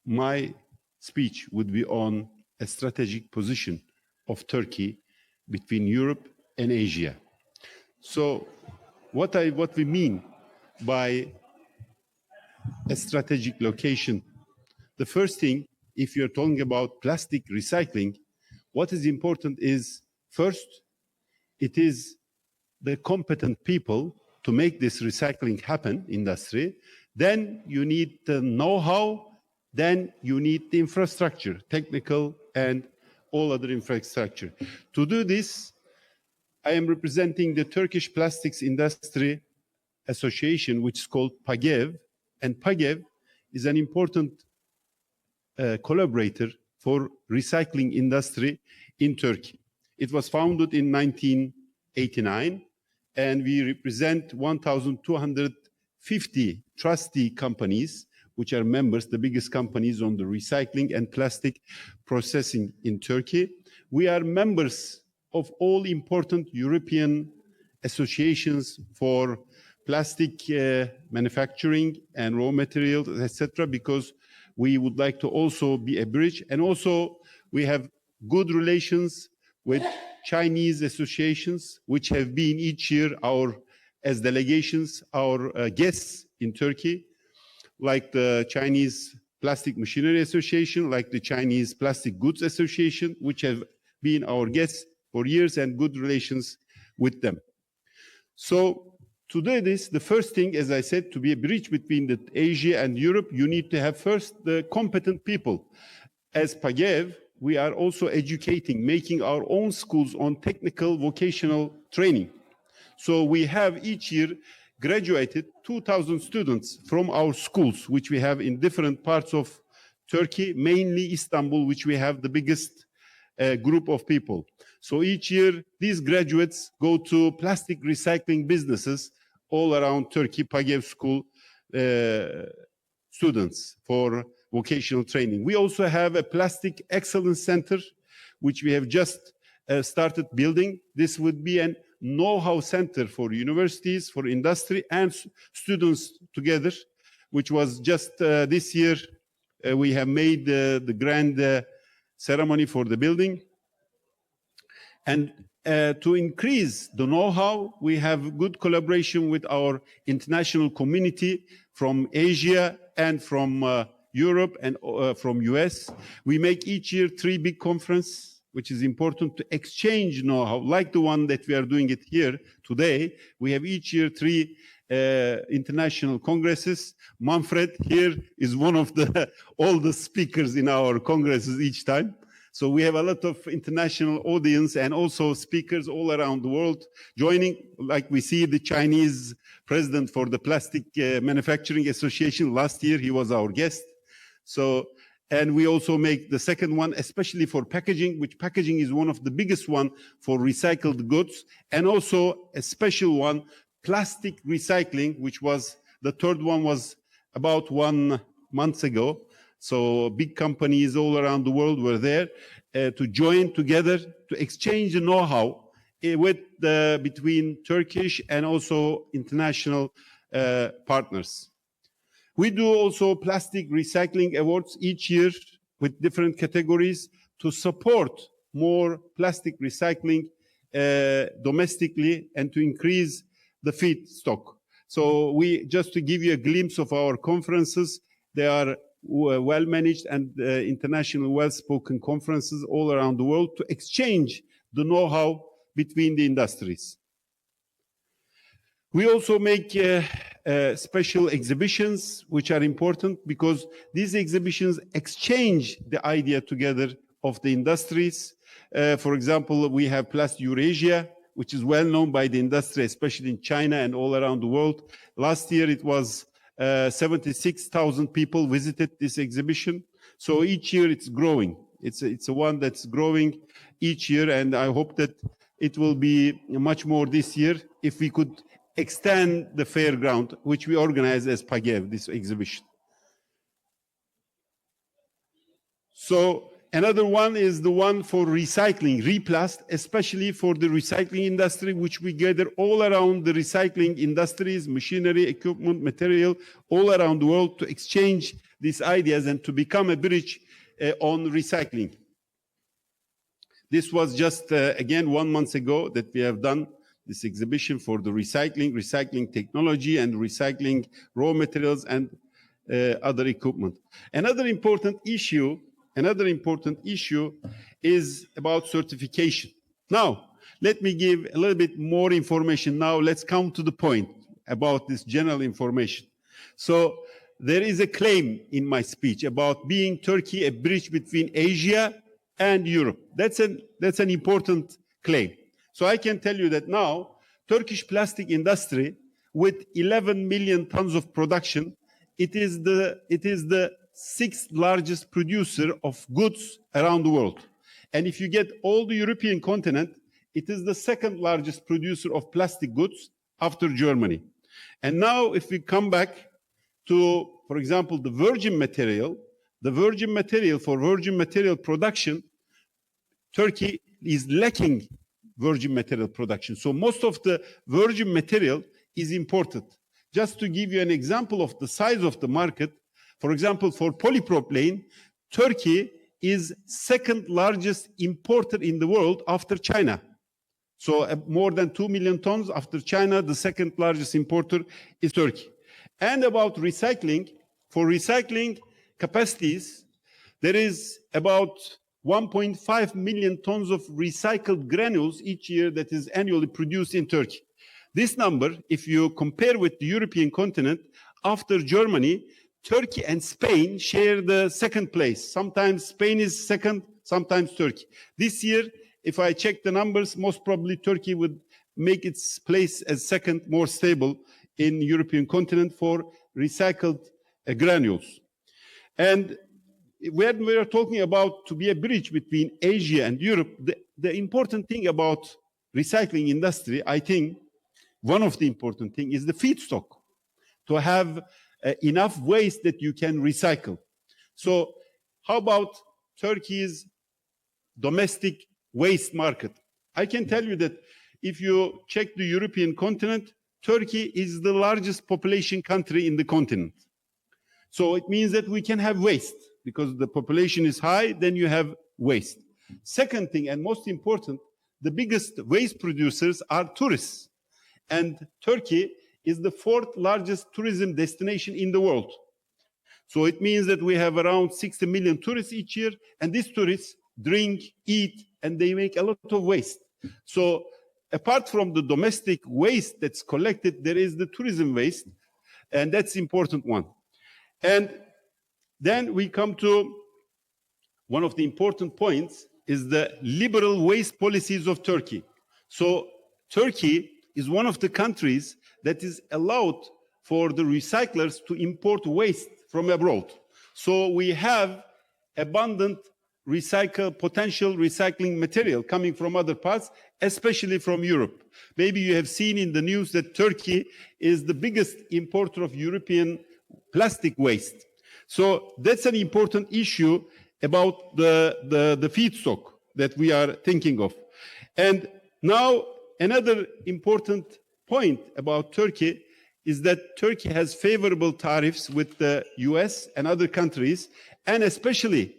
my speech would be on a strategic position of Turkey between Europe and Asia. So what we mean by a strategic location, the first thing, if you're talking about plastic recycling, what is important is, first, it is the competent people to make this recycling happen, industry. Then you need the know-how, then you need the infrastructure, technical and all other infrastructure. To do this, I am representing the Turkish Plastics Industry Association, which is called PAGEV, and PAGEV is an important collaborator for recycling industry in Turkey. It was founded in 1989, and we represent 1,250 trustee companies, which are members, the biggest companies on the recycling and plastic processing in Turkey. We are members of all important European associations for plastic manufacturing and raw materials, etc., because we would like to also be a bridge. And also we have good relations with Chinese associations, which have been each year as delegations, our guests in Turkey, like the Chinese Plastic Machinery Association, like the Chinese Plastic Goods Association, which have been our guests for years and good relations with them. So to do this, the first thing, as I said, to be a bridge between Asia and Europe, you need to have first the competent people. As PAGEV, we are also educating, making our own schools on technical vocational training. So we have each year graduated 2,000 students from our schools, which we have in different parts of Turkey, mainly Istanbul, which we have the biggest group of people. So each year, these graduates go to plastic recycling businesses all around Turkey, PAGEV school students for vocational training. We also have a Plastic Excellence Center, which we have just started building. This would be a know-how center for universities, for industry, and students together, which was just this year. We have made the grand ceremony for the building. And to increase the know-how, we have good collaboration with our international community from Asia and from Europe and from US. We make each year 3 big conferences, which is important to exchange know-how, like the one that we are doing it here today. We have each year 3 international congresses. Manfred here is one of the oldest speakers in our congresses each time. So we have a lot of international audience and also speakers all around the world joining, like we see the Chinese president for the Plastic Manufacturing Association. Last year, he was our guest. So, and we also make the second one, especially for packaging, which packaging is one of the biggest one for recycled goods. And also a special one, plastic recycling, which was, the third one was about 1 month ago. So big companies all around the world were there to join together to exchange the know-how between Turkish and also international partners. We do also plastic recycling awards each year with different categories to support more plastic recycling domestically and to increase the feedstock. So just to give you a glimpse of our conferences, they are well managed and international well-spoken conferences all around the world to exchange the know-how between the industries. We also make special exhibitions, which are important because these exhibitions exchange the idea together of the industries. For example, we have Plast Eurasia, which is well known by the industry, especially in China and all around the world. Last year, it was 76,000 people visited this exhibition. So each year it's growing. It's a one that's growing each year, and I hope that it will be much more this year if we could extend the fairground, which we organize as PAGEV, this exhibition. So Another one is the one for recycling, Replast, especially for the recycling industry, which we gather all around the recycling industries, machinery, equipment, material, all around the world to exchange these ideas and to become a bridge on recycling. This was just, again, 1 month ago that we have done this exhibition for the recycling technology and recycling raw materials and other equipment. Another important issue is about certification. Now, let me give a little bit more information. Now, let's come to the point about this general information. So, there is a claim in my speech about being Turkey a bridge between Asia and Europe. That's an important claim. So I can tell you that now, Turkish plastic industry, with 11 million tons of production, it is the sixth largest producer of goods around the world. And if you get all the European continent, it is the second largest producer of plastic goods after Germany. And now if we come back to, for example, the virgin material for virgin material production, Turkey is lacking virgin material production. So most of the virgin material is imported. Just to give you an example of the size of the market, for example, for polypropylene, Turkey is second largest importer in the world after China. So more than 2 million tons after China, the second largest importer is Turkey. And about recycling, for recycling capacities, there is about 1.5 million tons of recycled granules each year that is annually produced in Turkey. This number, if you compare with the European continent, after Germany, Turkey and Spain share the second place. Sometimes Spain is second, sometimes Turkey. This year, if I check the numbers, most probably Turkey would make its place as second, more stable in the European continent for recycled granules. And when we are talking about to be a bridge between Asia and Europe, the important thing about recycling industry, I think, one of the important things is the feedstock, to have enough waste that you can recycle. So how about Turkey's domestic waste market? I can tell you that if you check the European continent, Turkey is the largest population country in the continent. So it means that we can have waste because the population is high, then you have waste. Second thing, and most important, the biggest waste producers are tourists. And Turkey is the fourth largest tourism destination in the world. So it means that we have around 60 million tourists each year, and these tourists drink, eat, and they make a lot of waste. So apart from the domestic waste that's collected, there is the tourism waste, and that's the important one. And then we come to one of the important points is the liberal waste policies of Turkey. So Turkey is one of the countries that is allowed for the recyclers to import waste from abroad. So we have abundant potential recycling material coming from other parts, especially from Europe. Maybe you have seen in the news that Turkey is the biggest importer of European plastic waste. So that's an important issue about the feedstock that we are thinking of. And now another important point about Turkey is that Turkey has favorable tariffs with the US and other countries, and especially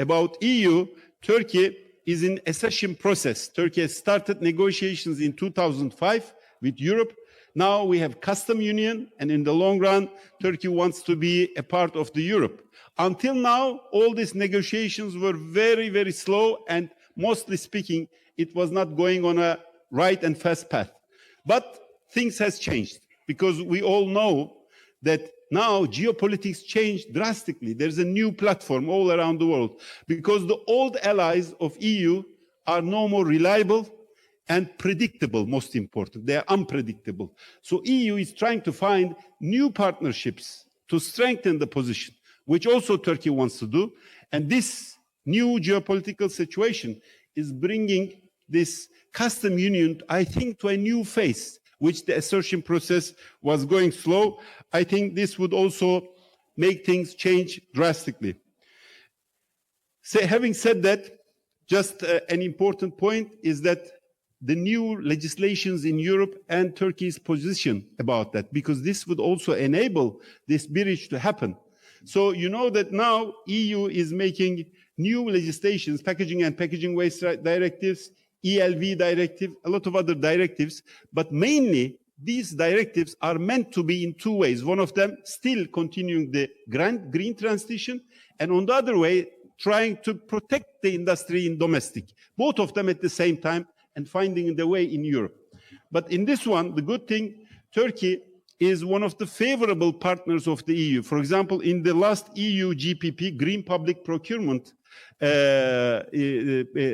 about EU, Turkey is in accession process. Turkey has started negotiations in 2005 with Europe. Now we have custom union, and in the long run, Turkey wants to be a part of the Europe. Until now, all these negotiations were very, very slow, and mostly speaking, it was not going on a right and fast path. But things has changed, because we all know that now geopolitics changed drastically. There's a new platform all around the world, because the old allies of EU are no more reliable and predictable, most important. They are unpredictable. So EU is trying to find new partnerships to strengthen the position, which also Turkey wants to do. And this new geopolitical situation is bringing this custom union, I think, to a new phase, which the assertion process was going slow. I think this would also make things change drastically. Having said that, just an important point is that the new legislations in Europe and Turkey's position about that, because this would also enable this bridge to happen. So you know that now EU is making new legislations, packaging and packaging waste directives, ELV directive, a lot of other directives, but mainly these directives are meant to be in two ways. One of them still continuing the green transition, and on the other way, trying to protect the industry in domestic, both of them at the same time, and finding the way in Europe. But in this one, the good thing, Turkey is one of the favorable partners of the EU. For example, in the last EU GPP, Green Public Procurement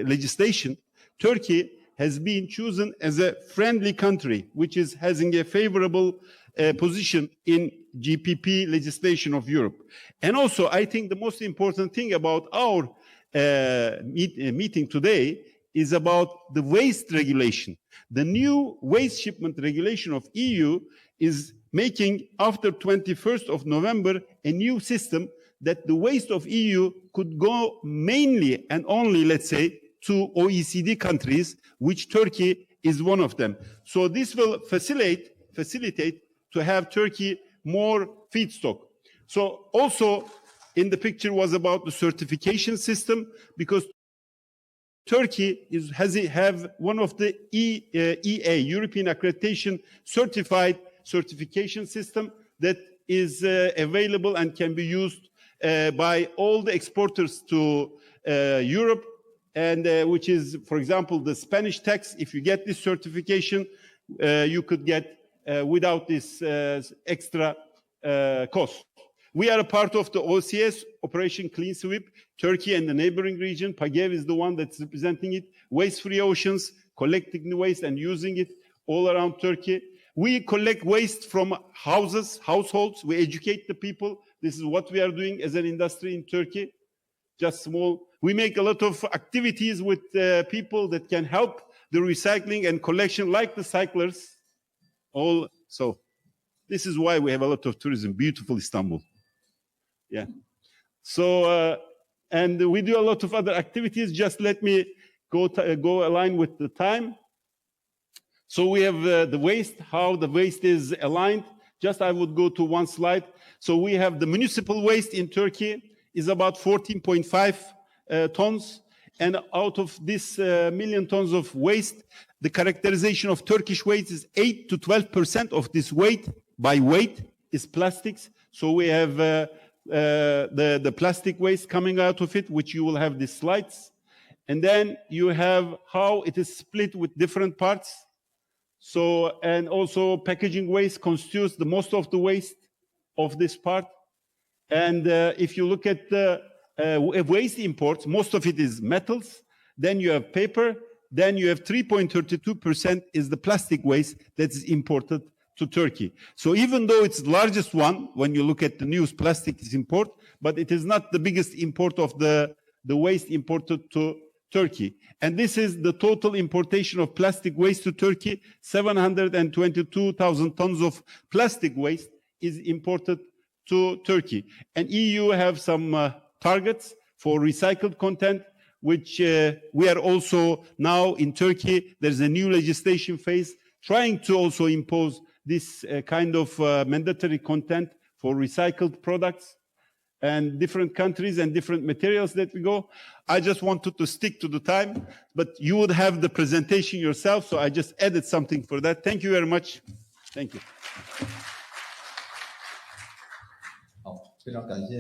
legislation, Turkey has been chosen as a friendly country, which is having a favorable position in GPP legislation of Europe. And also, I think the most important thing about our meeting today is about the waste regulation. The new waste shipment regulation of EU is making, after 21st of November, a new system that the waste of EU could go mainly and only, let's say, to OECD countries, which Turkey is one of them. So this will facilitate to have Turkey more feedstock. So also in the picture was about the certification system, because Turkey have one of the EA, European Accreditation certification system that is available and can be used by all the exporters to Europe, and which is, for example, the Spanish tax. If you get this certification, you could get without this extra cost. We are a part of the OCS, Operation Clean Sweep, Turkey and the neighboring region. PAGEV is the one that's representing it. Waste-free oceans, collecting the waste and using it all around Turkey. We collect waste from households. We educate the people. This is what we are doing as an industry in Turkey. Just small. We make a lot of activities with people that can help the recycling and collection, like the cyclers. So this is why we have a lot of tourism. Beautiful Istanbul. Yeah. So, and we do a lot of other activities. Just let me go align with the time. So we have the waste, how the waste is aligned. Just I would go to one slide. So we have the municipal waste in Turkey is about 14.5 tons. And out of this million tons of waste, the characterization of Turkish waste is 8 to 12% of this weight by weight is plastics. So we have the plastic waste coming out of it, which you will have these slides. And then you have how it is split with different parts. So, and also packaging waste constitutes the most of the waste of this part. And if you look at the waste imports, most of it is metals. Then you have paper. Then you have 3.32% is the plastic waste that is imported to Turkey. So even though it's the largest one, when you look at the news, plastic is import, but it is not the biggest import of the waste imported to Turkey. And this is the total importation of plastic waste to Turkey. 722,000 tons of plastic waste is imported to Turkey. And EU have some targets for recycled content, which we are also now in Turkey. There's a new legislation phase trying to also impose this kind of mandatory content for recycled products and different countries and different materials that we go. I just wanted to stick to the time, but you would have the presentation yourself, so I just added something for that. Thank you very much. Thank you. 好，非常感谢